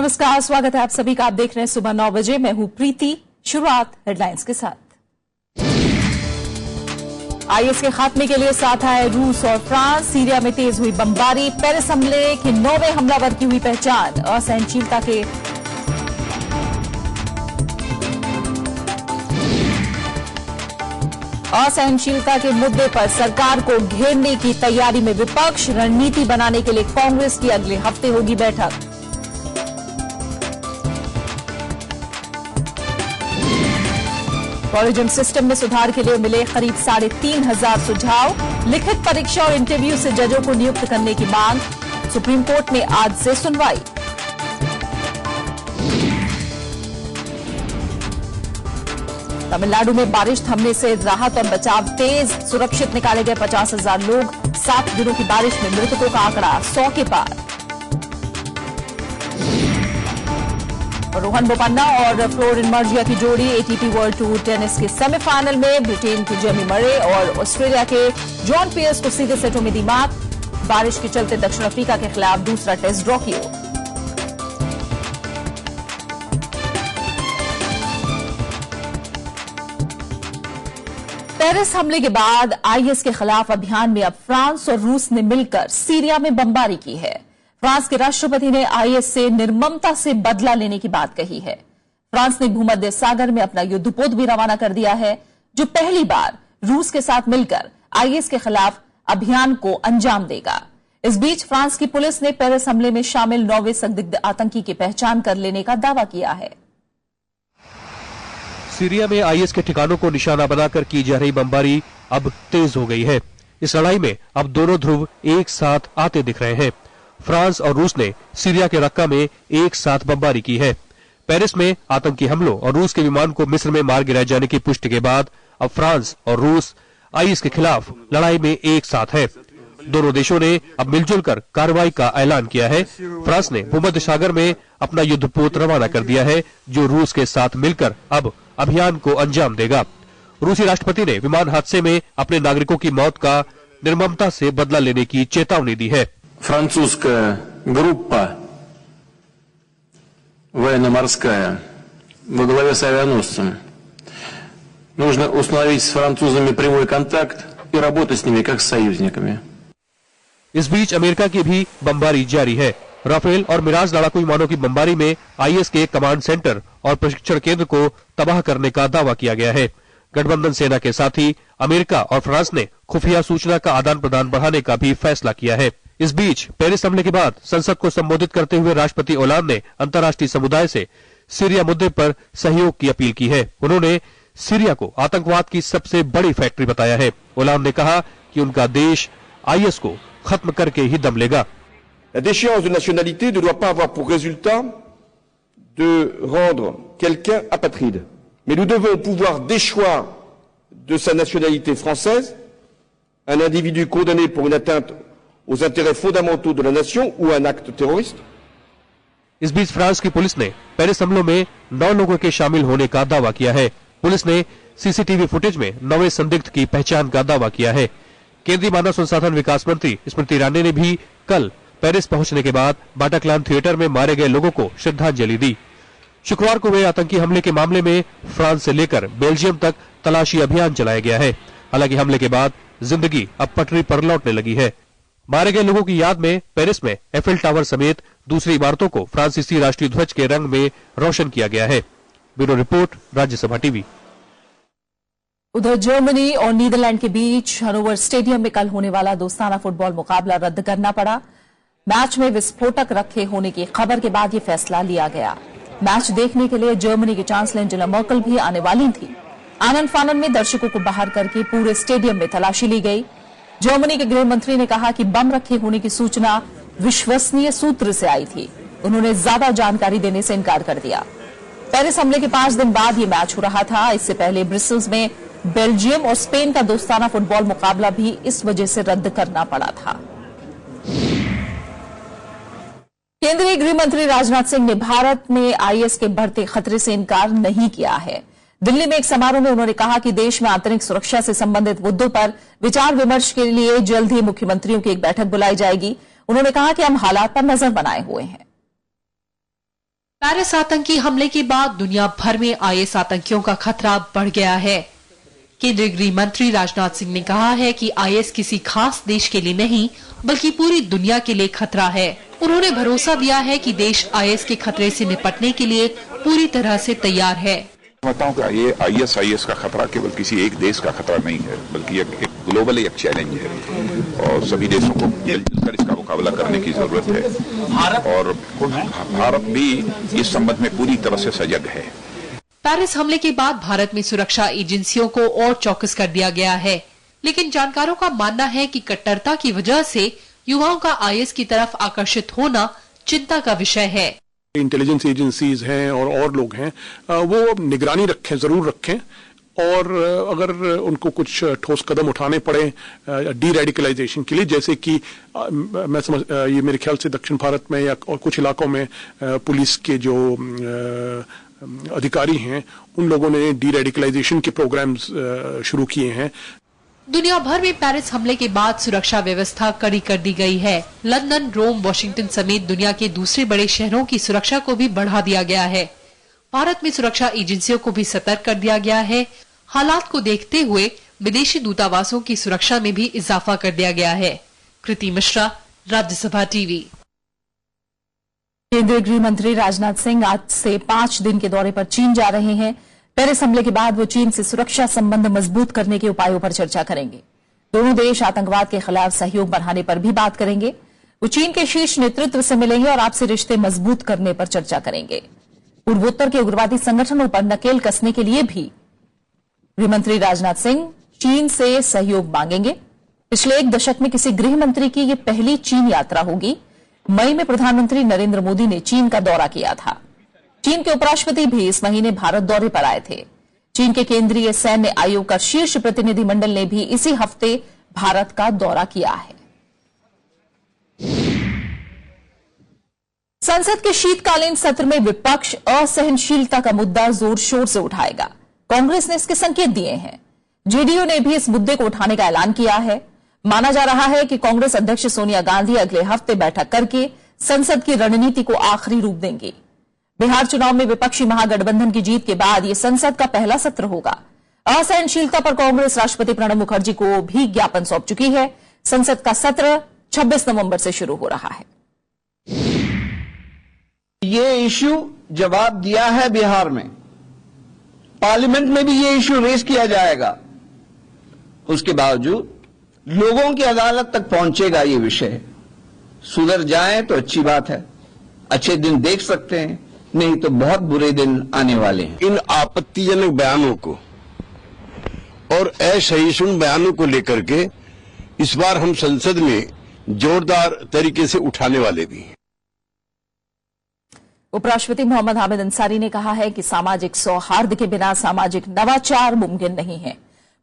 नमस्कार, स्वागत है आप सभी का। आप देख रहे हैं सुबह 9 बजे। मैं हूं प्रीति। शुरुआत हेडलाइंस के साथ। आईएस के खात्मे के लिए साथ आए रूस और फ्रांस। सीरिया में तेज हुई बमबारी। पेरिस हमले के 9वें हमलावर की हुई पहचान। असहनशीलता के मुद्दे पर सरकार को घेरने की तैयारी में विपक्ष। रणनीति बनाने के लिए कांग्रेस की अगले हफ्ते होगी बैठक। कॉलेजियम सिस्टम में सुधार के लिए मिले करीब 3,500 सुझाव। लिखित परीक्षा और इंटरव्यू से जजों को नियुक्त करने की मांग। सुप्रीम कोर्ट में आज से सुनवाई। तमिलनाडु में बारिश थमने से राहत और बचाव तेज। सुरक्षित निकाले गए 50,000 लोग। 7 दिनों की बारिश में मृतकों का आंकड़ा 100 के पार। रोहन बोपन्ना और फ्लोरिन मर्जिया की जोड़ी एटीपी वर्ल्ड टूर टेनिस के सेमीफाइनल में। ब्रिटेन के जेमी मरे और ऑस्ट्रेलिया के जॉन पियर्स को सीधे सेटों में दी मात। बारिश के चलते दक्षिण अफ्रीका के खिलाफ दूसरा टेस्ट ड्रॉ की ओर। पेरिस हमले के बाद आईएस के खिलाफ अभियान में अब फ्रांस और रूस ने मिलकर सीरिया में बमबारी की है। फ्रांस के राष्ट्रपति ने आईएस से निर्ममता से बदला लेने की बात कही है। फ्रांस ने भूमध्य सागर में अपना युद्धपोत भी रवाना कर दिया है, जो पहली बार रूस के साथ मिलकर आईएस के खिलाफ अभियान को अंजाम देगा। इस बीच फ्रांस की पुलिस ने पेरिस हमले में शामिल 9वें संदिग्ध आतंकी की पहचान कर लेने का दावा किया है। सीरिया में आईएस के ठिकानों को निशाना बनाकर की जा रही बमबारी अब तेज हो गई है। इस लड़ाई में अब दोनों ध्रुव एक साथ आते दिख रहे हैं। फ्रांस और रूस ने सीरिया के रक्का में एक साथ बमबारी की है। पेरिस में आतंकी हमलों और रूस के विमान को मिस्र में मार गिराए जाने की पुष्टि के बाद अब फ्रांस और रूस आईएस के खिलाफ लड़ाई में एक साथ है। दोनों देशों ने अब मिलजुल कर कार्रवाई का ऐलान किया है। फ्रांस ने भूमध्य सागर में अपना युद्धपोत रवाना कर दिया है, जो रूस के साथ मिलकर अब अभियान को अंजाम देगा। रूसी राष्ट्रपति ने विमान हादसे में अपने नागरिकों की मौत का निर्ममता से बदला लेने की चेतावनी दी है। Французская группа военно-морская во главе с авианосцем. Нужно установить с французами прямой контакт и работать с ними как с союзниками. इस बीच अमेरिका की भी बमबारी जारी है। राफेल और मिराज लड़ाकू विमानों की बमबारी में आईएस के कमांड सेंटर और प्रशिक्षण केंद्र को तबाह करने का दावा किया गया है। गठबंधन सेना के साथ ही अमेरिका और फ्रांस ने खुफिया सूचना का आदान प्रदान बढ़ाने का भी फैसला किया है। इस बीच पेरिस हमले के बाद संसद को संबोधित करते हुए राष्ट्रपति ओलांद ने अंतर्राष्ट्रीय समुदाय से सीरिया मुद्दे पर सहयोग की अपील की है। उन्होंने सीरिया को आतंकवाद की सबसे बड़ी फैक्ट्री बताया है। ओलांद ने कहा कि उनका देश आईएस को खत्म करके ही दम लेगा। La déchéance de nationalité ne doit pas avoir pour résultat de rendre quelqu'un apatride. Mais nous devons pouvoir déchoir de sa nationalité française un individu condamné pour une atteinte aux intérêts fondamentaux de la nation ou un acte terroriste. इस बीच France की police ने Paris हमलों में 9 लोगों के शामिल होने का दावा किया है। पुलिस ने सीसीटीवी फुटेज में 9वें संदिग्ध की पहचान का दावा किया है। केंद्रीय मानव संसाधन विकास मंत्री स्मृति ईरानी ने भी कल पेरिस पहुंचने के बाद बाटाक्लान थिएटर में मारे गए लोगों को श्रद्धांजलि दी। शुक्रवार को हुए आतंकी हमले के मामले में फ्रांस से लेकर बेल्जियम तक तलाशी अभियान चलाया गया है। हालांकि हमले के बाद जिंदगी अब पटरी पर लौटने लगी है। मारे गए लोगों की याद में पेरिस में एफिल टावर समेत दूसरी इमारतों को फ्रांसीसी राष्ट्रीय ध्वज के रंग में रोशन किया गया है। Bureau report, Rajya Sabha TV. उधर जर्मनी और नीदरलैंड के बीच हनोवर स्टेडियम में कल होने वाला दोस्ताना फुटबॉल मुकाबला रद्द करना पड़ा। मैच में विस्फोटक रखे होने की खबर के बाद यह फैसला लिया गया। मैच देखने के लिए जर्मनी की चांसलर एंजेला मर्केल भी आने वाली थी। आनन फानन में दर्शकों को बाहर करके पूरे स्टेडियम में तलाशी ली गई। जर्मनी के गृह मंत्री ने कहा कि बम रखे होने की सूचना विश्वसनीय सूत्र से आई थी। उन्होंने ज्यादा जानकारी देने से इनकार कर दिया। पेरिस हमले के 5 दिन बाद ये मैच हो रहा था। इससे पहले ब्रसेल्स में बेल्जियम और स्पेन का दोस्ताना फुटबॉल मुकाबला भी इस वजह से रद्द करना पड़ा था। केंद्रीय गृह मंत्री राजनाथ सिंह ने भारत में आईएस के बढ़ते खतरे से इनकार नहीं किया है। दिल्ली में एक समारोह में उन्होंने कहा कि देश में आंतरिक सुरक्षा से संबंधित मुद्दों पर विचार विमर्श के लिए जल्द ही मुख्यमंत्रियों की एक बैठक बुलाई जाएगी। उन्होंने कहा कि हम हालात पर नजर बनाए हुए हैं। पेरिस आतंकी हमले के बाद दुनिया भर में आईएस आतंकियों का खतरा बढ़ गया है। केंद्रीय गृह मंत्री राजनाथ सिंह ने कहा है कि आईएस किसी खास देश के लिए नहीं बल्कि पूरी दुनिया के लिए खतरा है। उन्होंने भरोसा दिया है कि देश आईएस के खतरे से निपटने के लिए पूरी तरह से तैयार है। बताऊं कि ये आईएस का खतरा केवल किसी एक देश का खतरा नहीं है, बल्कि एक ग्लोबल एक चैलेंज है और सभी देशों को मिलकर इसका मुकाबला करने की जरूरत है और भारत भी इस संबंध में पूरी तरह से सजग है। पेरिस हमले के बाद भारत में सुरक्षा एजेंसियों को और चौकस कर दिया गया है, लेकिन जानकारों का मानना है कि कट्टरता की वजह से युवाओं का आईएस की तरफ आकर्षित होना चिंता का विषय है। इंटेलिजेंस एजेंसीज हैं और लोग हैं, वो निगरानी रखें, जरूर रखें और अगर उनको कुछ ठोस कदम उठाने पड़े डी रेडिकलाइजेशन के लिए, जैसे कि मैं समझ ये मेरे ख्याल से दक्षिण भारत में या और कुछ इलाकों में पुलिस के जो अधिकारी हैं उन लोगों ने डी रेडिकलाइजेशन के प्रोग्राम्स शुरू किए हैं। दुनिया भर में पेरिस हमले के बाद सुरक्षा व्यवस्था कड़ी कर दी गई है। लंदन, रोम, वॉशिंगटन समेत दुनिया के दूसरे बड़े शहरों की सुरक्षा को भी बढ़ा दिया गया है। भारत में सुरक्षा एजेंसियों को भी सतर्क कर दिया गया है। हालात को देखते हुए विदेशी दूतावासों की सुरक्षा में भी इजाफा कर दिया गया है। कृति मिश्रा, राज्यसभा टीवी। केंद्रीय गृह मंत्री राजनाथ सिंह आज से 5 दिन के दौरे पर चीन जा रहे हैं। पेरिस हमले के बाद वो चीन से सुरक्षा संबंध मजबूत करने के उपायों पर चर्चा करेंगे। दोनों देश आतंकवाद के खिलाफ सहयोग बढ़ाने पर भी बात करेंगे। वो चीन के शीर्ष नेतृत्व से मिलेंगे और आपसी रिश्ते मजबूत करने पर चर्चा करेंगे। पूर्वोत्तर के उग्रवादी संगठनों पर नकेल कसने के लिए भी गृहमंत्री राजनाथ सिंह चीन से सहयोग मांगेंगे। पिछले 1 दशक में किसी गृह मंत्री की यह पहली चीन यात्रा होगी। मई में प्रधानमंत्री नरेंद्र मोदी ने चीन का दौरा किया था। चीन के उपराष्ट्रपति भी इस महीने भारत दौरे पर आए थे। चीन के केंद्रीय सैन्य आयोग का शीर्ष प्रतिनिधिमंडल ने भी इसी हफ्ते भारत का दौरा किया है। संसद के शीतकालीन सत्र में विपक्ष असहनशीलता का मुद्दा जोर शोर से उठाएगा। कांग्रेस ने इसके संकेत दिए हैं। जेडीयू ने भी इस मुद्दे को उठाने का ऐलान किया है। माना जा रहा है कि कांग्रेस अध्यक्ष सोनिया गांधी अगले हफ्ते बैठक करके संसद की रणनीति को आखिरी रूप देंगी। बिहार चुनाव में विपक्षी महागठबंधन की जीत के बाद यह संसद का पहला सत्र होगा। असहनशीलता पर कांग्रेस राष्ट्रपति प्रणब मुखर्जी को भी ज्ञापन सौंप चुकी है। संसद का सत्र 26 नवंबर से शुरू हो रहा है। ये इश्यू जवाब दिया है बिहार में, पार्लियामेंट में भी ये इश्यू रेज किया जाएगा। उसके बावजूद लोगों की अदालत तक पहुंचेगा ये विषय। सुधर जाए तो अच्छी बात है, अच्छे दिन देख सकते हैं, नहीं तो बहुत बुरे दिन आने वाले हैं। इन आपत्तिजनक बयानों को और असहिष्णु बयानों को लेकर के इस बार हम संसद में जोरदार तरीके से उठाने वाले भी हैं। उपराष्ट्रपति मोहम्मद हामिद अंसारी ने कहा है कि सामाजिक सौहार्द के बिना सामाजिक नवाचार मुमकिन नहीं है।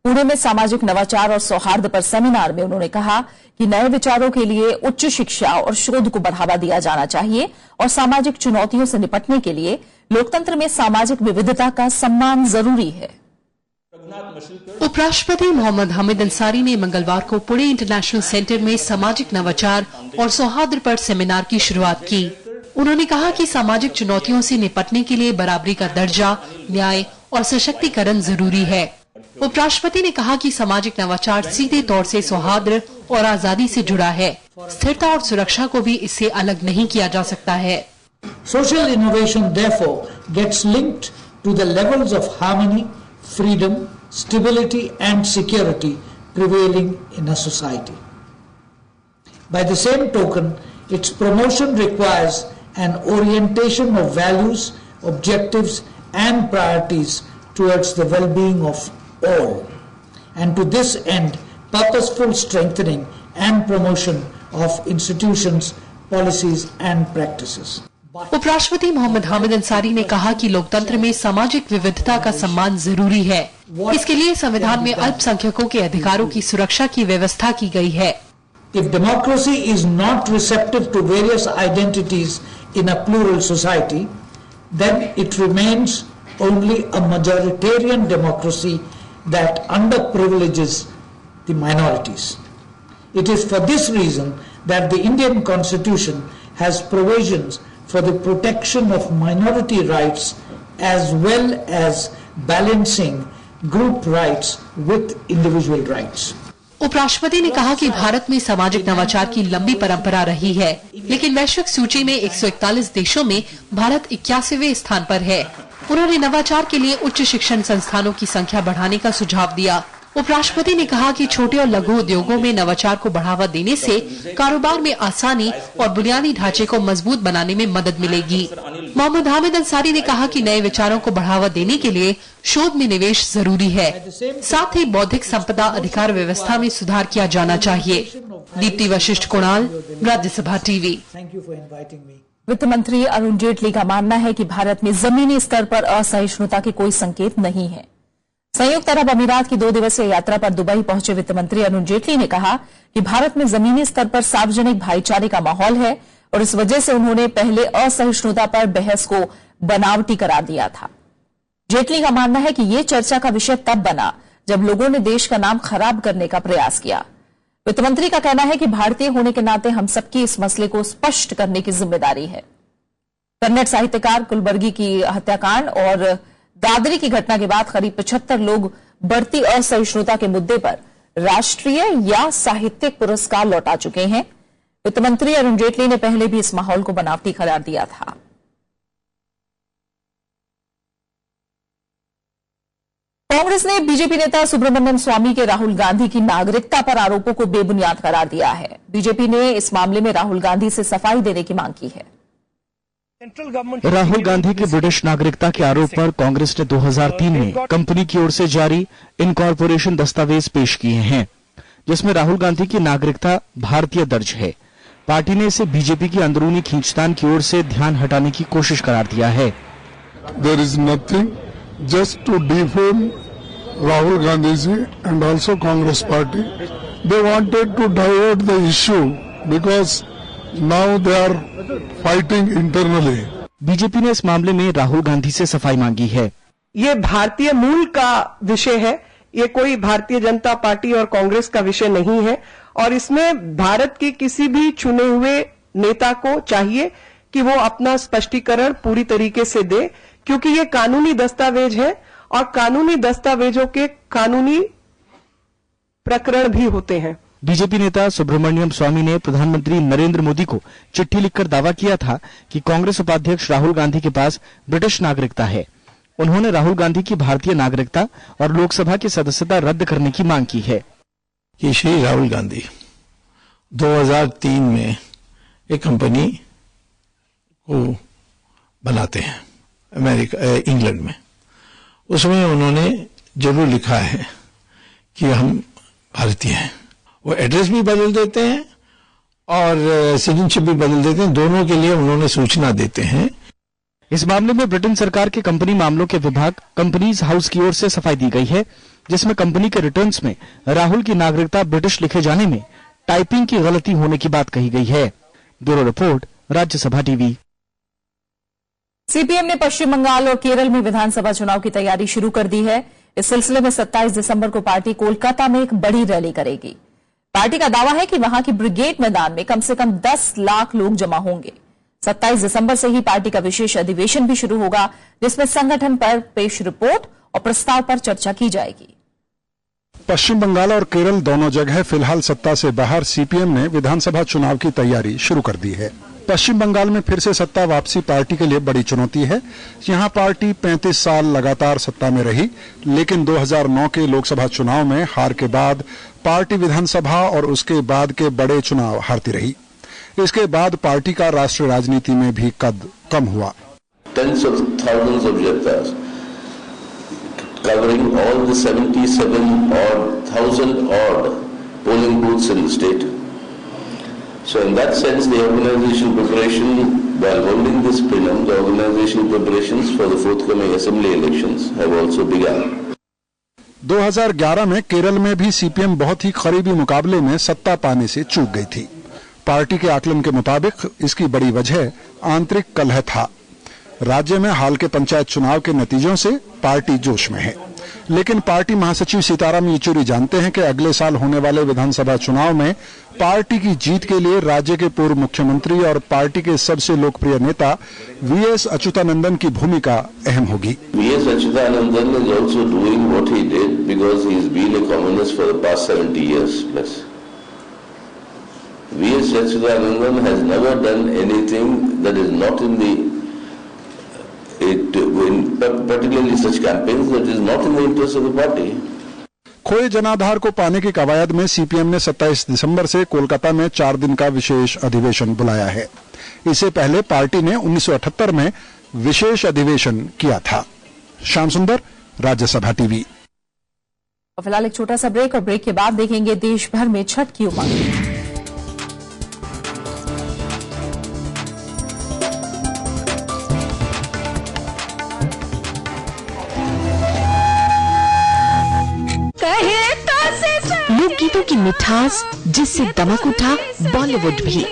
पुणे में सामाजिक नवाचार और सौहार्द पर सेमिनार में उन्होंने कहा कि नए विचारों के लिए उच्च शिक्षा और शोध को बढ़ावा दिया जाना चाहिए और सामाजिक चुनौतियों से निपटने के लिए लोकतंत्र में सामाजिक विविधता का सम्मान जरूरी है। उपराष्ट्रपति मोहम्मद हामिद अंसारी ने मंगलवार को पुणे इंटरनेशनल सेंटर में सामाजिक नवाचार और सौहार्द पर सेमिनार की शुरुआत की। उन्होंने कहा कि सामाजिक चुनौतियों से निपटने के लिए बराबरी का दर्जा, न्याय और सशक्तिकरण जरूरी है। उपराष्ट्रपति ने कहा कि सामाजिक नवाचार सीधे तौर से सौहार्द और आजादी से जुड़ा है। स्थिरता और सुरक्षा को भी इससे अलग नहीं किया जा सकता है। Social innovation therefore gets linked to the levels of harmony, freedom, stability and security prevailing in a society. By the same token, its promotion requires an orientation of values, objectives and priorities towards the well-being of all, and to this end purposeful strengthening and promotion of institutions, policies and practices. उपराष्ट्रपति मोहम्मद हामिद अंसारी ने कहा कि लोकतंत्र में सामाजिक विविधता का सम्मान जरूरी है। इसके लिए संविधान में अल्पसंख्यकों के अधिकारों की सुरक्षा की व्यवस्था की गई है। If democracy is not receptive to various identities in a plural society, then it remains only a majoritarian democracy that underprivileges the minorities. It is for this reason that the Indian Constitution has provisions for the protection of minority rights as well as balancing group rights with individual rights. उपराष्ट्रपति ने कहा कि भारत में सामाजिक नवाचार की लंबी परंपरा रही है, लेकिन वैश्विक सूची में 141 देशों में भारत 81वें स्थान पर है। उन्होंने नवाचार के लिए उच्च शिक्षण संस्थानों की संख्या बढ़ाने का सुझाव दिया। उपराष्ट्रपति ने कहा कि छोटे और लघु उद्योगों में नवाचार को बढ़ावा देने से कारोबार में आसानी और बुनियादी ढांचे को मजबूत बनाने में मदद मिलेगी। मोहम्मद हामिद अंसारी ने कहा कि नए विचारों को बढ़ावा देने के लिए शोध में निवेश जरूरी है, साथ ही बौद्धिक संपदा अधिकार व्यवस्था में सुधार किया जाना चाहिए। दीप्ति वशिष्ठ कुणाल, राज्यसभा टीवी। वित्त मंत्री अरुण जेटली का मानना है कि भारत में जमीनी स्तर पर असहिष्णुता के कोई संकेत नहीं है। संयुक्त अरब अमीरात की 2 दिवसीय यात्रा पर दुबई पहुंचे वित्त मंत्री अरुण जेटली ने कहा कि भारत में जमीनी स्तर पर सार्वजनिक भाईचारे का माहौल है और इस वजह से उन्होंने पहले असहिष्णुता पर बहस को बनावटी करार दिया था। जेटली का मानना है कि ये चर्चा का विषय तब बना जब लोगों ने देश का नाम खराब करने का प्रयास किया। वित्त मंत्री का कहना है कि भारतीय होने के नाते हम सबकी इस मसले को स्पष्ट करने की जिम्मेदारी है। कन्नड़ साहित्यकार कुलबर्गी की हत्याकांड और दादरी की घटना के बाद करीब 75 लोग बढ़ती असहिष्णुता के मुद्दे पर राष्ट्रीय या साहित्यिक पुरस्कार लौटा चुके हैं। वित्त मंत्री अरुण जेटली ने पहले भी इस माहौल को बनावटी करार दिया था। कांग्रेस ने बीजेपी नेता सुब्रमण्यम स्वामी के राहुल गांधी की नागरिकता पर आरोपों को बेबुनियाद करार दिया है। बीजेपी ने इस मामले में राहुल गांधी से सफाई देने की मांग की है। राहुल गांधी की ब्रिटिश नागरिकता के आरोप पर कांग्रेस ने 2003 में कंपनी की ओर से जारी इनकॉर्पोरेशन दस्तावेज पेश किए हैं, जिसमें राहुल गांधी की नागरिकता भारतीय दर्ज है। पार्टी ने इसे बीजेपी की अंदरूनी खींचतान की ओर से ध्यान हटाने की कोशिश करार दिया है। There is nothing just to defame Rahul Gandhi ji and also Congress party. They wanted to divert the issue because now they are fighting internally. BJP ने इस मामले में राहुल गांधी से सफाई मांगी है। ये भारतीय मूल का विषय है, ये कोई भारतीय जनता पार्टी और कांग्रेस का विषय नहीं है और इसमें भारत के किसी भी चुने हुए नेता को चाहिए कि वो अपना स्पष्टीकरण पूरी तरीके से दे, क्योंकि ये कानूनी दस्तावेज है और कानूनी दस्तावेजों के कानूनी प्रकरण भी होते हैं। बीजेपी नेता सुब्रमण्यम स्वामी ने प्रधानमंत्री नरेंद्र मोदी को चिट्ठी लिखकर दावा किया था कि कांग्रेस उपाध्यक्ष राहुल गांधी के पास ब्रिटिश नागरिकता है। उन्होंने राहुल गांधी की भारतीय नागरिकता और लोकसभा की सदस्यता रद्द करने की मांग की है। कि श्री राहुल गांधी 2003 में एक कंपनी को बनाते हैं इंग्लैंड में। उसमें उन्होंने जरूर लिखा है कि हम भारतीय हैं। वो एड्रेस भी बदल देते हैं और सिटीजनशिप भी बदल देते हैं, दोनों के लिए उन्होंने सूचना देते हैं। इस मामले में ब्रिटेन सरकार के कंपनी मामलों के विभाग कंपनीज हाउस की ओर से सफाई दी गई है, जिसमें कंपनी के रिटर्न्स में राहुल की नागरिकता ब्रिटिश लिखे जाने में टाइपिंग की गलती होने की बात कही गई है। Bureau report, Rajya Sabha TV. CPM ने पश्चिम बंगाल और केरल में विधानसभा चुनाव की तैयारी शुरू कर दी है। इस सिलसिले में 27 दिसंबर को पार्टी कोलकाता में एक बड़ी रैली करेगी। पार्टी का दावा है कि वहां की ब्रिगेड मैदान में कम से कम 10 लाख लोग जमा होंगे। 27 दिसंबर से ही पार्टी का विशेष अधिवेशन भी शुरू होगा, जिसमें संगठन पर पेश रिपोर्ट और प्रस्ताव पर चर्चा की जाएगी। पश्चिम बंगाल और केरल दोनों जगह फिलहाल सत्ता से बाहर सीपीएम ने विधानसभा चुनाव की तैयारी शुरू कर दी है। पश्चिम बंगाल में फिर से सत्ता वापसी पार्टी के लिए बड़ी चुनौती है। यहां पार्टी 35 साल लगातार सत्ता में रही, लेकिन 2009 के लोकसभा चुनाव में हार के बाद पार्टी विधानसभा और उसके बाद के बड़े चुनाव हारती रही। इसके बाद पार्टी का राष्ट्रीय राजनीति में भी कद कम हुआ। Tens of thousands of jantas covering all the 77,000 odd polling booths in the state. So in that sense, the organization preparation, while holding this plenum, the organization preparations for the forthcoming assembly elections have also begun. 2011 में केरल में भी CPM बहुत ही करीबी मुकाबले में सत्ता पाने से चूक गई थी। पार्टी के आकलन के मुताबिक इसकी बड़ी वजह आंतरिक कलह था। राज्य में हाल के पंचायत चुनाव के नतीजों से पार्टी जोश में है। लेकिन पार्टी महासचिव सीताराम येचुरी जानते हैं कि अगले साल होने वाले विधानसभा चुनाव में पार्टी की जीत के लिए राज्य के पूर्व मुख्यमंत्री और पार्टी के सबसे लोकप्रिय नेता वीएस अच्युतानंदन की भूमिका अहम होगी। VS Achuthanandan is also doing what he did because he has been a communist for the past 70 years plus. VS Achuthanandan has never done anything that is not in the particularly such campaigns that is not in the interest of the party. खोए जनाधार को पाने की कवायद में CPM ने 27 दिसंबर से कोलकाता में 4 दिन का विशेष अधिवेशन बुलाया है। इससे पहले पार्टी ने 1978 में विशेष अधिवेशन किया था। श्याम सुंदर, राज्यसभा टीवी। फिलहाल एक छोटा सा ब्रेक और ब्रेक के बाद देखेंगे देश भर में छठ की उमंग। लोक गीतों की मिठास जिससे दमक उठा बॉलीवुड भी।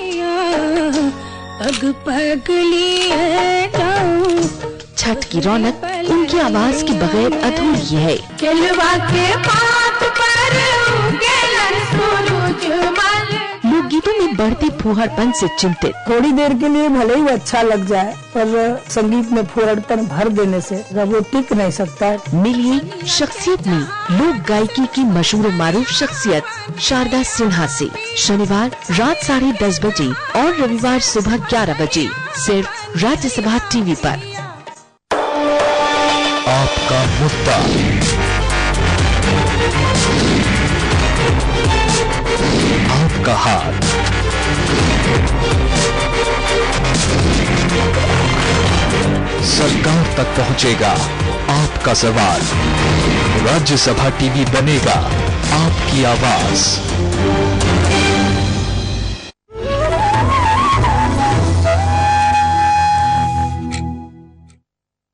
छठ की रौनक उनकी आवाज के बगैर अधूरी है। लोक गीतों में बढ़ते फूहड़पन से चिंतित। थोड़ी देर के लिए भले ही अच्छा लग जाए, पर संगीत में फूहड़पन भर देने से वो टिक नहीं सकता है। मिलिए शख्सियत में लोक गायकी की मशहूर मारूफ शख्सियत शारदा सिन्हा से। शनिवार रात 10:30 बजे और रविवार सुबह 11 बजे सिर्फ राज्यसभा टीवी पर। आपका मुद्दा, आपका हाथ, सरकार तक पहुंचेगा आपका सवाल। राज्यसभा टीवी बनेगा आपकी आवाज।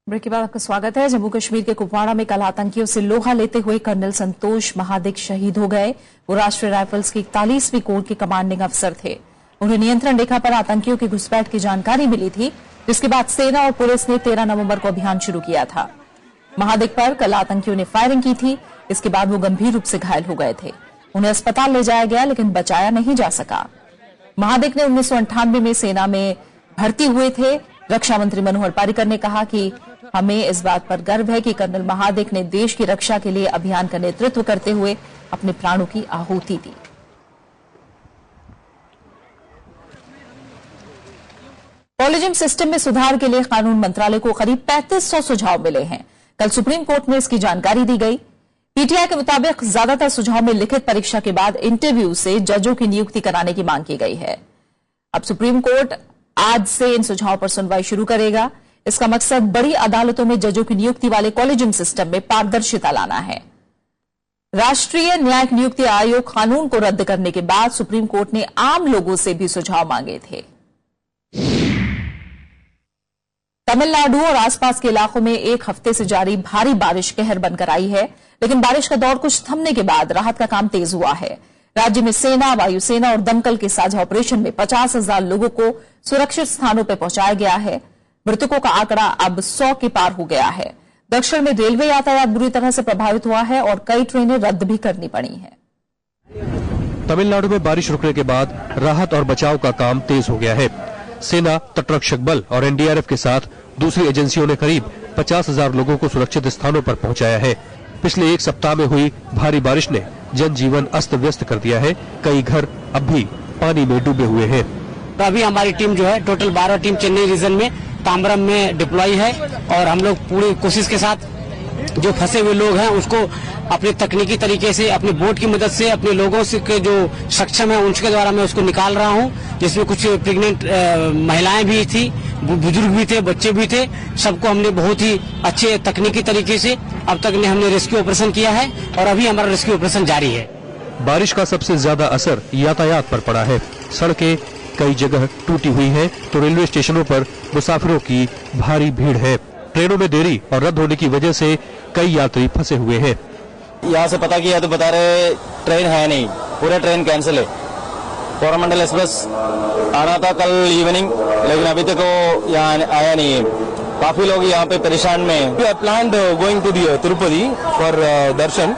ब्रेक के बाद आपका स्वागत है। जम्मू कश्मीर के कुपवाड़ा में कल आतंकियों से लोहा लेते हुए कर्नल संतोष महादिक शहीद हो गए। वो राष्ट्रीय राइफल्स की 41वीं कोर के कमांडिंग अफसर थे। उन्हें नियंत्रण रेखा पर आतंकियों की घुसपैठ की जानकारी मिली थी, जिसके बाद सेना और पुलिस ने 13 नवंबर को अभियान शुरू किया था। महादिक पर कल आतंकियों ने फायरिंग की थी। इसके बाद वो गंभीर रूप से घायल हो गए थे। उन्हें अस्पताल ले जाया गया, लेकिन बचाया नहीं जा सका। महादिक ने 1998 में सेना में भर्ती हुए थे। रक्षा मंत्री मनोहर पर्रिकर ने कहा कि हमें इस बात पर गर्व है कि कर्नल महादिक ने देश की रक्षा के लिए अभियान का नेतृत्व करते हुए अपने प्राणों की आहुति दी। कॉलेजियम सिस्टम में सुधार के लिए कानून मंत्रालय को करीब 3500 सुझाव मिले हैं। कल सुप्रीम कोर्ट में इसकी जानकारी दी गई। पीटीआई के मुताबिक ज्यादातर सुझाव में लिखित परीक्षा के बाद इंटरव्यू से जजों की नियुक्ति कराने की मांग की गई है। अब सुप्रीम कोर्ट आज से इन सुझावों पर सुनवाई शुरू करेगा। इसका मकसद बड़ी अदालतों में जजों की नियुक्ति वाले कॉलेजियम सिस्टम में पारदर्शिता लाना है। राष्ट्रीय न्यायिक नियुक्ति आयोग कानून को रद्द करने के बाद सुप्रीम कोर्ट ने आम लोगों से भी सुझाव मांगे थे। तमिलनाडु और आसपास के इलाकों में एक हफ्ते से जारी भारी बारिश कहर बनकर आई है, लेकिन बारिश का दौर कुछ थमने के बाद राहत का काम तेज हुआ है। राज्य में सेना, वायुसेना और दमकल के साझा ऑपरेशन में 50,000 लोगों को सुरक्षित स्थानों पर पहुंचाया गया है। मृतकों का आंकड़ा अब 100 के पार हो गया है। दक्षिण में रेलवे यातायात बुरी तरह से प्रभावित हुआ है और कई ट्रेनें रद्द भी करनी पड़ी हैं। तमिलनाडु में बारिश रुकने के बाद राहत और बचाव का काम तेज हो गया है। सेना, तटरक्षक बल और एनडीआरएफ के साथ दूसरी एजेंसियों ने करीब 50,000 लोगों को सुरक्षित स्थानों पर पहुंचाया है। पिछले एक सप्ताह में हुई भारी बारिश ने जनजीवन अस्त व्यस्त कर दिया है। कई घर अब भी पानी में डूबे हुए हैं। तो अभी हमारी टीम जो है टोटल 12 टीम चेन्नई रीजन में ताम्बरम में डिप्लॉय है और हम लोग पूरी कोशिश के साथ जो फंसे हुए लोग हैं उसको अपने तकनीकी तरीके से अपने बोट की मदद से अपने लोगों से के जो सक्षम है उनके द्वारा मैं उसको निकाल रहा हूं, जिसमें कुछ प्रेग्नेंट महिलाएं भी थी, बुजुर्ग भी थे, बच्चे भी थे। सबको हमने बहुत ही अच्छे तकनीकी तरीके से अब तक हमने रेस्क्यू ऑपरेशन किया है और अभी हमारा रेस्क्यू ऑपरेशन जारी है। बारिश का सबसे ज्यादा असर यातायात पर पड़ा है। सड़कें कई जगह टूटी हुई हैं, तो रेलवे स्टेशनों पर मुसाफिरों की भारी भीड़ है। ट्रेनों में देरी और रद्द होने की वजह से कई यात्री फंसे हुए हैं। यहाँ से पता किया तो बता रहे ट्रेन है नहीं, पूरे ट्रेन कैंसिल है। कोरोमंडल एक्सप्रेस आना था कल इवनिंग, लेकिन अभी तक वो यहाँ आया नहीं है। काफी लोग यहाँ पे परेशान में हैं। We are planned going to the Tirupati for darshan.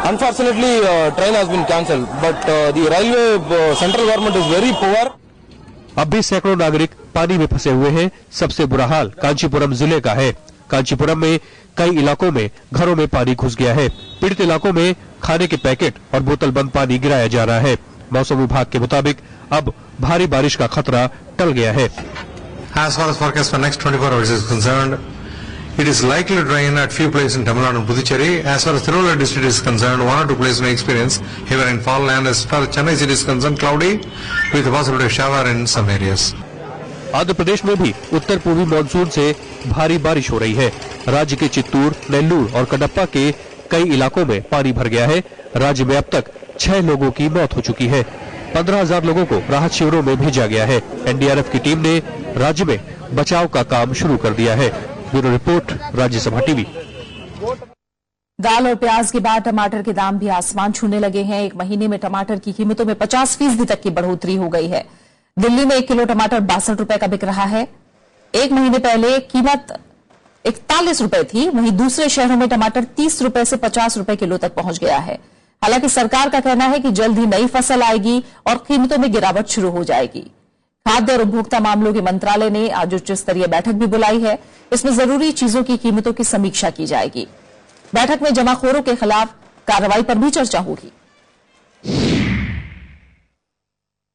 Unfortunately, train has been cancelled, but the railway central government is very poor. अब भी सैकड़ों नागरिक पानी में फंसे हुए हैं। सबसे बुरा हाल कांचीपुरम जिले का है। कांचीपुरम में कई इलाकों में घरों में पानी घुस गया है। पीड़ित इलाकों में खाने के पैकेट और बोतल बंद पानी गिराया जा रहा है। मौसम विभाग के मुताबिक अब भारी बारिश का खतरा टल गया है। As far as forecast for next 24 hours is concerned, it is likely to rain at few places in Tamil Nadu and Puducherry. As far as Tiruvallur district is concerned, 1 or 2 places may experience heavy rainfall, and as far as Chennai city is concerned, cloudy with the possibility of shower in some areas. Andhra Pradesh में भी उत्तर पूर्वी monsoon से भारी बारिश हो रही है। राज्य के चित्तूर, नेल्लूर और कडप्पा के कई इलाकों में पानी भर गया है। राज्य में अब तक 6 लोगों की मौत हो चुकी है। 15,000 लोगों को राहत शिविरों में भेजा गया है। एनडीआरएफ की टीम ने राज्य में बचाव का काम शुरू कर दिया है। Bureau report, Rajya Sabha TV. दाल और प्याज के बाद टमाटर के दाम भी आसमान छूने लगे हैं। एक महीने में टमाटर की कीमतों में 50% तक की बढ़ोतरी हो गई है। दिल्ली में 1 किलो टमाटर 62 रुपए का बिक रहा है। एक महीने पहले कीमत 41 रुपए थी। वहीं दूसरे शहरों में टमाटर 30 रुपए से 50 रुपए किलो तक पहुंच गया है। हालांकि सरकार का कहना है कि जल्द ही नई फसल आएगी और कीमतों में गिरावट शुरू हो जाएगी। खाद्य और उपभोक्ता मामलों के मंत्रालय ने आज उच्च स्तरीय बैठक भी बुलाई है। इसमें जरूरी चीजों की कीमतों की समीक्षा की जाएगी। बैठक में जमाखोरों के खिलाफ कार्रवाई पर भी चर्चा होगी।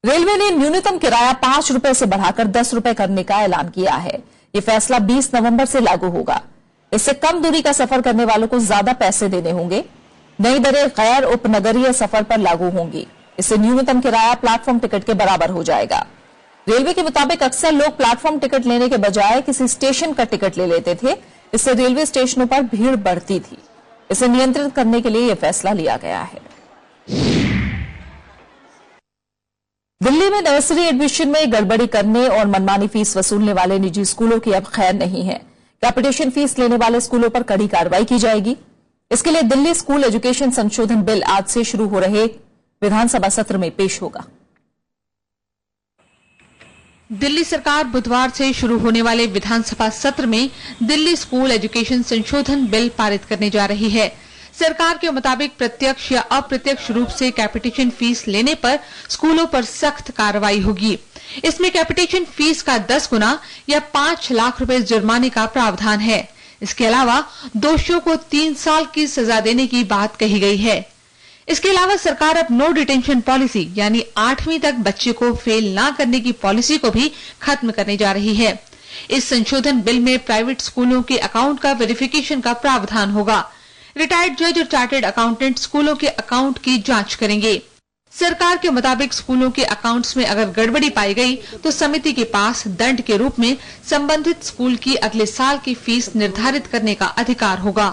रेलवे ने न्यूनतम किराया 5 रुपए से बढ़ाकर 10 रुपए करने का ऐलान किया है। यह फैसला 20 नवंबर से लागू होगा। इससे कम दूरी का सफर करने वालों को ज्यादा पैसे देने होंगे। नई दरें गैर उपनगरीय सफर पर लागू होंगी। इससे न्यूनतम किराया प्लेटफॉर्म टिकट के बराबर हो जाएगा। रेलवे के मुताबिक अक्सर लोग प्लेटफॉर्म टिकट लेने के बजाय किसी स्टेशन का टिकट ले लेते थे। इससे रेलवे स्टेशनों पर भीड़ बढ़ती थी। इसे नियंत्रित करने के लिए यह फैसला लिया गया है। दिल्ली में नर्सरी एडमिशन में गड़बड़ी करने और मनमानी फीस वसूलने वाले निजी स्कूलों की अब खैर नहीं है। कैपिटेशन फीस लेने वाले स्कूलों पर कड़ी कार्रवाई की जाएगी। इसके लिए दिल्ली स्कूल एजुकेशन संशोधन बिल आज से शुरू हो रहे विधानसभा सत्र में पेश होगा। दिल्ली सरकार बुधवार से शुरू होने वाले विधानसभा सत्र में दिल्ली स्कूल एजुकेशन संशोधन बिल पारित करने जा रही है। सरकार के मुताबिक प्रत्यक्ष या अप्रत्यक्ष रूप से कैपिटेशन फीस लेने पर स्कूलों पर सख्त कार्रवाई होगी। इसमें कैपिटेशन फीस का 10 गुना या 5 लाख रुपए जुर्माने का प्रावधान है। इसके अलावा दोषियों को 3 साल की सजा देने की बात कही गई है। इसके अलावा सरकार अब नो डिटेंशन पॉलिसी यानी 8वीं तक बच्चे को फेल ना करने की पॉलिसी को भी खत्म करने जा रही है। इस संशोधन बिल में प्राइवेट स्कूलों के अकाउंट का वेरिफिकेशन का प्रावधान होगा। रिटायर्ड जज और चार्टर्ड अकाउंटेंट स्कूलों के अकाउंट की जांच करेंगे। सरकार के मुताबिक स्कूलों के अकाउंट्स में अगर गड़बड़ी पाई गई तो समिति के पास दंड के रूप में संबंधित स्कूल की अगले साल की फीस निर्धारित करने का अधिकार होगा।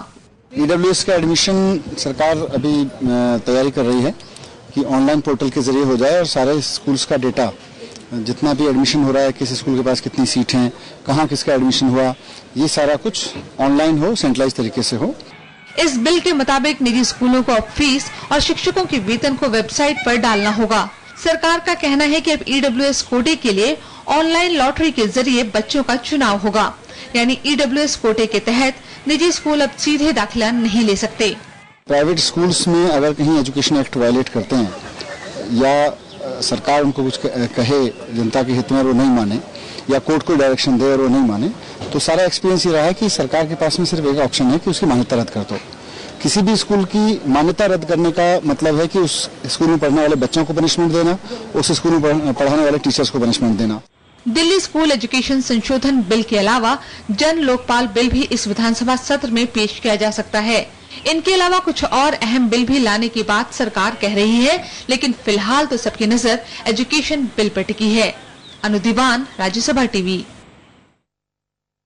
ईडब्ल्यूएस का एडमिशन सरकार अभी तैयारी कर रही है कि ऑनलाइन पोर्टल के जरिए हो जाए और सारे स्कूल्स का डेटा जितना भी एडमिशन हो रहा है, किस स्कूल के पास कितनी सीट हैं, कहाँ किसका एडमिशन हुआ, ये सारा कुछ ऑनलाइन हो, सेंट्रलाइज तरीके से हो। इस बिल के मुताबिक निजी स्कूलों को अब फीस और शिक्षकों के वेतन को वेबसाइट पर डालना होगा। सरकार का कहना है कि अब ईडब्ल्यूएस कोटे के लिए ऑनलाइन लॉटरी के जरिए बच्चों का चुनाव होगा। यानी ईडब्ल्यूएस कोटे के तहत निजी स्कूल अब सीधे दाखिला नहीं ले सकते। प्राइवेट स्कूल्स में अगर कहीं एजुकेशन एक्ट वायलेट करते हैं या सरकार उनको कुछ कहे जनता के हित में और वो नहीं माने या कोर्ट को डायरेक्शन दे और वो नहीं माने, तो सारा एक्सपीरियंस ये रहा है कि सरकार के पास में सिर्फ एक ऑप्शन है कि उसकी मान्यता रद्द कर दो। किसी भी स्कूल की मान्यता रद्द करने का मतलब है कि उस स्कूल में पढ़ने वाले बच्चों को पनिशमेंट देना, उस स्कूल में पढ़ाने वाले टीचर्स को पनिशमेंट देना। दिल्ली स्कूल एजुकेशन संशोधन बिल के अलावा जन लोकपाल बिल भी इस विधानसभा सत्र में पेश किया जा सकता है। इनके अलावा कुछ और अहम बिल भी लाने की बात सरकार कह रही है, लेकिन फिलहाल तो सबकी नजर एजुकेशन बिल पर टिकी है। अनु दीवान, राज्यसभा टीवी।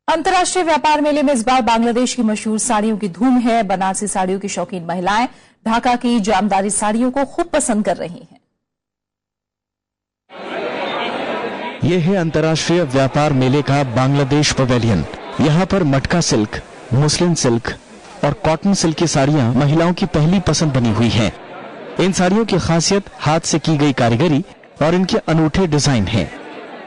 अंतर्राष्ट्रीय व्यापार मेले में इस बार बांग्लादेश की मशहूर साड़ियों की धूम है। बनारसी साड़ियों की शौकीन महिलाएं ढाका की जामदारी साड़ियों को खूब पसंद कर रही हैं। यह है अंतर्राष्ट्रीय व्यापार मेले का बांग्लादेश पवेलियन। यहाँ पर मटका सिल्क, मुस्लिन सिल्क और कॉटन सिल्क की साड़ियाँ महिलाओं की पहली पसंद बनी हुई हैं। इन साड़ियों की खासियत हाथ से की गई कारीगरी और इनके अनूठे डिजाइन हैं।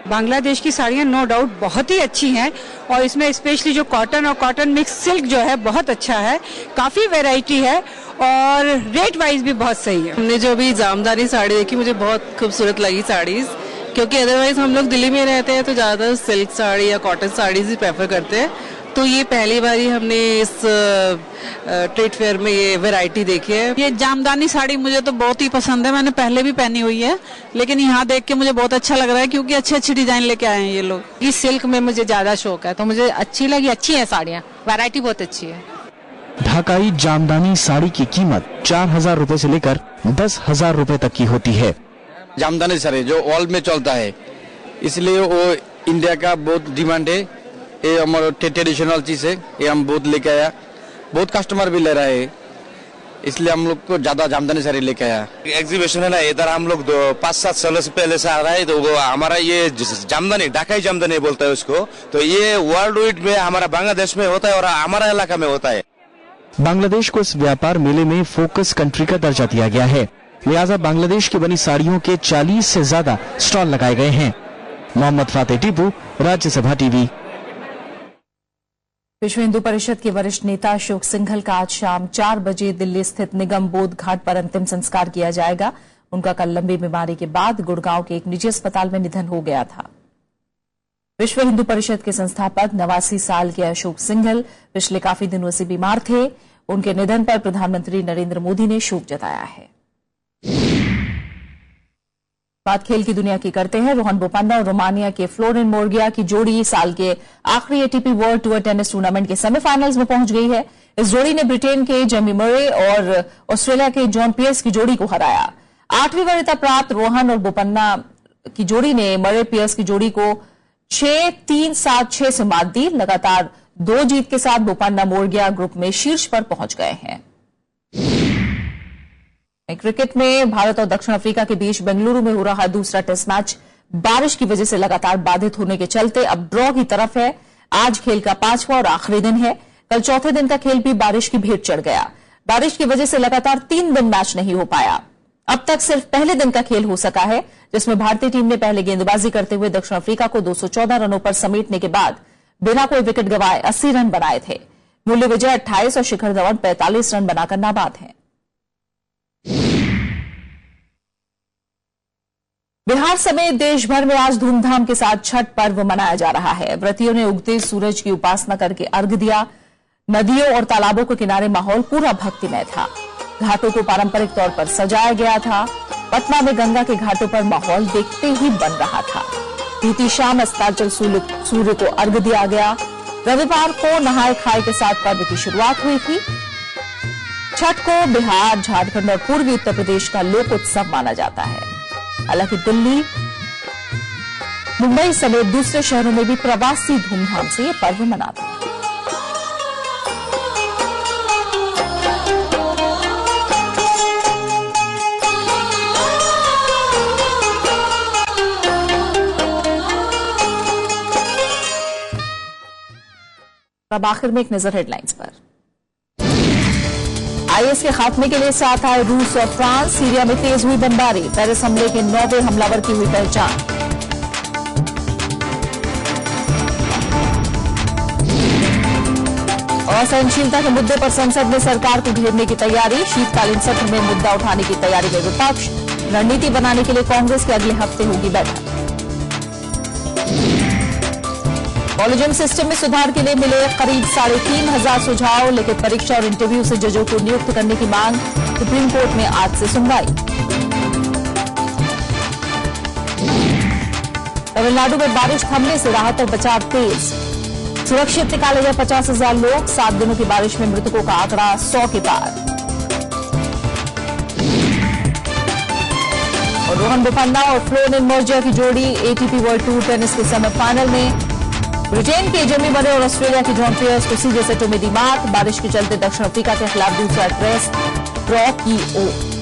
बांग्लादेश की साड़ियाँ नो डाउट बहुत ही अच्छी हैं और इसमें स्पेशली जो कॉटन और कॉटन मिक्स सिल्क जो है बहुत अच्छा है, काफी वैरायटी है और रेट वाइज भी बहुत सही है। हमने जो भी जामदानी साड़ी देखी मुझे बहुत खूबसूरत लगी साड़ीज, क्योंकि अदरवाइज हम लोग दिल्ली में रहते हैं तो ज्यादा सिल्क साड़ी या कॉटन साड़ीज ही प्रेफर करते हैं। तो ये पहली बार ही हमने इस ट्रेड फेयर में ये वैरायटी देखी है। ये जामदानी साड़ी मुझे तो बहुत ही पसंद है, मैंने पहले भी पहनी हुई है, लेकिन यहाँ देख के मुझे बहुत अच्छा लग रहा है क्योंकि अच्छे अच्छे डिजाइन लेके आए हैं ये लोग। ये सिल्क में मुझे ज्यादा शौक है तो मुझे अच्छी लगी, अच्छी है साड़ियाँ, वैरायटी बहुत अच्छी है। ढाकाई जामदानी साड़ी की कीमत 4,000 रुपए से लेकर 10,000 रुपए तक की होती है। जामदानी साड़ी जो वर्ल्ड में चलता है, इसलिए वो इंडिया का बहुत डिमांड है। ये हमारा ट्रेडिशनल चीज है, ये हम बहुत लेके आया, बहुत कस्टमर भी ले रहा है, इसलिए हम लोग को ज्यादा जामदानी साड़ी लेके आया। एग्जीबिशन है ना, इधर हम लोग 5-7 सालों से पहले से आ रहा है, तो वो हमारा ये जामदानी ढाकाई जामदानी बोलता है उसको, तो ये वर्ल्ड वाइड में हमारा बांग्लादेश में होता है और हमारा इलाका में होता है। बांग्लादेश को इस व्यापार मेले में फोकस कंट्री का दर्जा दिया गया है, लिहाजा बांग्लादेश की बनी साड़ियों के 40 से ज्यादा स्टॉल लगाए गए हैं। मोहम्मद फातेह टीपू, राज्यसभा टीवी। विश्व हिंदू परिषद के वरिष्ठ नेता अशोक सिंघल का आज शाम 4 बजे दिल्ली स्थित निगम बोध घाट पर अंतिम संस्कार किया जाएगा। उनका कल लंबी बीमारी के बाद गुड़गांव के एक निजी अस्पताल में निधन हो गया था। विश्व हिंदू परिषद के संस्थापक 89 साल के अशोक सिंघल पिछले काफी दिनों से बीमार थे। उनके निधन पर प्रधानमंत्री नरेंद्र मोदी ने शोक जताया है। बात खेल की दुनिया की करते हैं। रोहन बोपन्ना और रोमानिया के फ्लोरिन मोर्गिया की जोड़ी साल के आखिरी ATP world tour tennis tournament के सेमीफाइनल्स में पहुंच गई है। इस जोड़ी ने ब्रिटेन के जेमी मरे और ऑस्ट्रेलिया के जॉन पियर्स की जोड़ी को हराया। 8वीं वरीयता प्राप्त रोहन और बोपन्ना की जोड़ी ने मरे पियर्स की जोड़ी को 6-3, 7-6 से मात दी। लगातार 2 जीत के साथ बोपन्ना मोर्गिया ग्रुप में शीर्ष पर पहुंच गए हैं। क्रिकेट में भारत और दक्षिण अफ्रीका के बीच बेंगलुरु में हो रहा दूसरा टेस्ट मैच बारिश की वजह से लगातार बाधित होने के चलते अब ड्रॉ की तरफ है। आज खेल का 5वां और आखिरी दिन है। कल चौथे दिन का खेल भी बारिश की भेंट चढ़ गया। बारिश की वजह से लगातार 3 दिन मैच नहीं हो पाया। अब तक सिर्फ पहले दिन का खेल हो सका है, जिसमें भारतीय टीम ने पहले गेंदबाजी करते हुए दक्षिण अफ्रीका को 214 रनों पर समेटने के बाद बिना कोई विकेट गंवाए 80 रन बनाए थे। मूल्य विजय 28 और शिखर धवन 45 रन बनाकर नाबाद हैं। बिहार समेत देश भर में आज धूमधाम के साथ छठ पर्व मनाया जा रहा है। व्रतियों ने उगते सूरज की उपासना करके अर्घ्य दिया। नदियों और तालाबों के किनारे माहौल पूरा भक्तिमय था। घाटों को पारंपरिक तौर पर सजाया गया था। पटना में गंगा के घाटों पर माहौल देखते ही बन रहा था। बीती शाम अस्ताचल सूर्य को अर्घ्य दिया गया। रविवार को नहाय खाए के साथ पर्व की शुरुआत हुई थी। छठ को बिहार, झारखंड और पूर्वी उत्तर प्रदेश का लोक उत्सव माना जाता है। हालांकि दिल्ली, मुंबई समेत दूसरे शहरों में भी प्रवासी धूमधाम से ये पर्व मनाते हैं। अब आखिर में एक नजर हेडलाइंस पर। आईएस के खात्मे के लिए साथ आए रूस और फ्रांस। सीरिया में तेज हुई बमबारी। पेरिस हमले के 9वें हमलावर की हुई पहचान। असहनशीलता के मुद्दे पर संसद में सरकार को घेरने की तैयारी। शीतकालीन सत्र में मुद्दा उठाने की तैयारी में विपक्ष। रणनीति बनाने के लिए कांग्रेस के अगले हफ्ते होगी बैठक। कॉलेजियम सिस्टम में सुधार के लिए मिले करीब 3,500 सुझाव। लिखित परीक्षा और इंटरव्यू से जजों को नियुक्त करने की मांग। सुप्रीम कोर्ट में आज से सुनवाई। तमिलनाडु में बारिश थमने से राहत और बचाव तेज। सुरक्षित निकाले गए 50,000 लोग। 7 दिनों की बारिश में मृतकों का आंकड़ा 100 के पार। और रोहन बोपन्ना और फ्लोरिन मोर्गिया की जोड़ी एटीपी वर्ल्ड टूर टेनिस के सेमीफाइनल में। ब्रिटेन के जेमी मरे और ऑस्ट्रेलिया के जॉन पियर्स को सीधे सेटों में दी मात। बारिश के चलते दक्षिण अफ्रीका के खिलाफ दूसरा टेस्ट ड्रॉ की ओर।